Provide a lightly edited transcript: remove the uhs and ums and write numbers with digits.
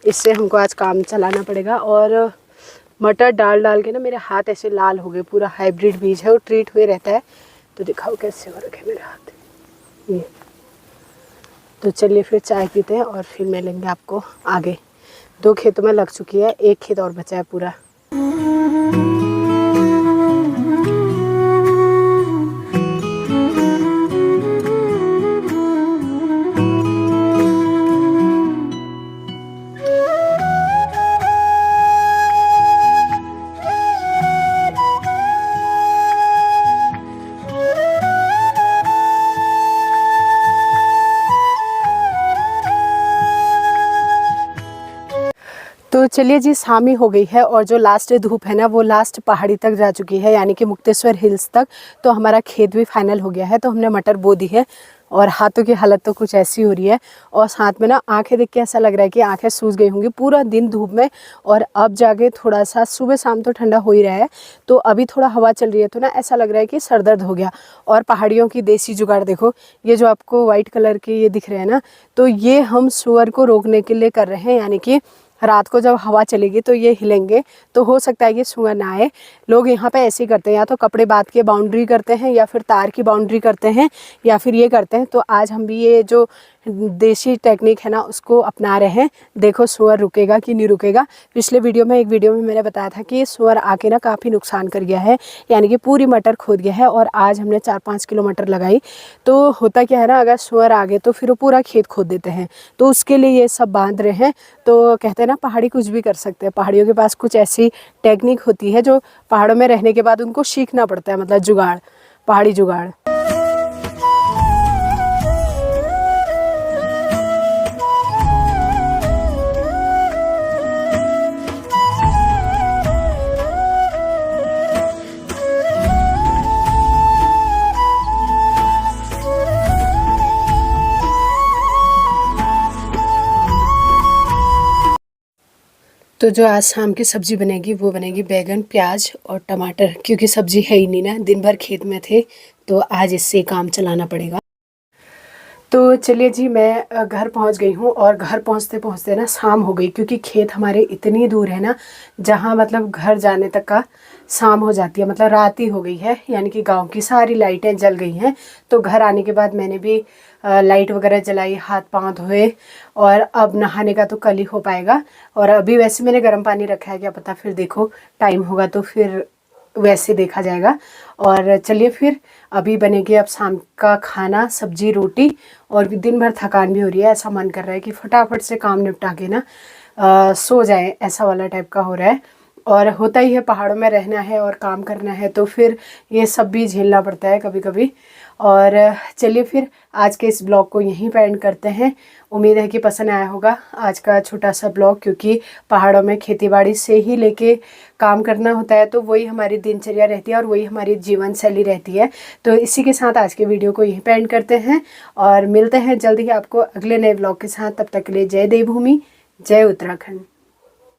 इससे हमको आज काम चलाना पड़ेगा। और मटर डाल डाल के ना मेरे हाथ ऐसे लाल हो गए, पूरा हाइब्रिड बीज है वो ट्रीट हुए रहता है। तो दिखाओ कैसे हो रखे मेरे हाथ ये। तो चलिए फिर चाय पीते हैं और फिर मिलेंगे आपको आगे। 2 खेतों में लग चुकी है, 1 खेत और बचा है पूरा। तो चलिए जी, शाम हो गई है और जो लास्ट धूप है ना वो लास्ट पहाड़ी तक जा चुकी है, यानी कि मुक्तेश्वर हिल्स तक। तो हमारा खेत भी फाइनल हो गया है। तो हमने मटर बो दी है और हाथों की हालत तो कुछ ऐसी हो रही है। और साथ में ना आंखें देख के ऐसा लग रहा है कि आंखें सूज गई होंगी पूरा दिन धूप में। और अब जाके थोड़ा सा सुबह शाम तो ठंडा हो ही रहा है, तो अभी थोड़ा हवा चल रही है तो ना ऐसा लग रहा है कि सर दर्द हो गया। और पहाड़ियों की देसी जुगाड़ देखो, ये जो आपको वाइट कलर के ये दिख रहे हैं ना, तो ये हम सुअर को रोकने के लिए कर रहे हैं। यानी कि रात को जब हवा चलेगी तो ये हिलेंगे, तो हो सकता है कि सूअर ना आए। लोग यहाँ पे ऐसे ही करते हैं, या तो कपड़े बांध के बाउंड्री करते हैं, या फिर तार की बाउंड्री करते हैं, या फिर ये करते हैं। तो आज हम भी ये जो देसी टेक्निक है ना उसको अपना रहे हैं। देखो सूअर रुकेगा कि नहीं रुकेगा। पिछले वीडियो में, एक वीडियो में मैंने बताया था कि सूअर आके ना काफ़ी नुकसान कर गया है, यानी कि पूरी मटर खोद गया है। और आज हमने 4-5 किलो मटर लगाई। तो होता क्या है ना, अगर सूअर आ गए तो फिर वो पूरा खेत खोद देते हैं, तो उसके लिए ये सब बांध रहे हैं। तो कहते हैं ना पहाड़ी कुछ भी कर सकते हैं, पहाड़ियों के पास कुछ ऐसी टेक्निक होती है जो पहाड़ों में रहने के बाद उनको सीखना पड़ता है, मतलब जुगाड़, पहाड़ी जुगाड़। तो जो आज शाम की सब्ज़ी बनेगी वो बनेगी बैगन, प्याज और टमाटर, क्योंकि सब्ज़ी है ही नहीं ना, दिन भर खेत में थे, तो आज इससे काम चलाना पड़ेगा। तो चलिए जी, मैं घर पहुंच गई हूँ और घर पहुंचते पहुंचते ना शाम हो गई, क्योंकि खेत हमारे इतनी दूर है ना, जहाँ मतलब घर जाने तक का शाम हो जाती है, मतलब रात ही हो गई है। यानी कि गांव की सारी लाइटें जल गई हैं। तो घर आने के बाद मैंने भी लाइट वगैरह जलाई, हाथ पांव धोए, और अब नहाने का तो कल ही हो पाएगा। और अभी वैसे मैंने गर्म पानी रखा है, क्या पता फिर देखो टाइम होगा तो फिर वैसे देखा जाएगा। और चलिए फिर अभी बनेगी अब शाम का खाना, सब्जी रोटी। और दिन भर थकान भी हो रही है, ऐसा मन कर रहा है कि फटाफट से काम निपटा के ना सो जाए, ऐसा वाला टाइप का हो रहा है। और होता ही है, पहाड़ों में रहना है और काम करना है तो फिर ये सब भी झेलना पड़ता है कभी कभी। और चलिए फिर आज के इस ब्लॉग को यहीं पे एंड करते हैं। उम्मीद है कि पसंद आया होगा आज का छोटा सा ब्लॉग, क्योंकि पहाड़ों में खेतीबाड़ी से ही लेके काम करना होता है, तो वही हमारी दिनचर्या रहती है और वही हमारी जीवन शैली रहती है। तो इसी के साथ आज के वीडियो को यहीं पे एंड करते हैं और मिलते हैं जल्दी ही आपको अगले नए ब्लॉग के साथ। तब तक के लिए जय देवभूमि, जय उत्तराखंड।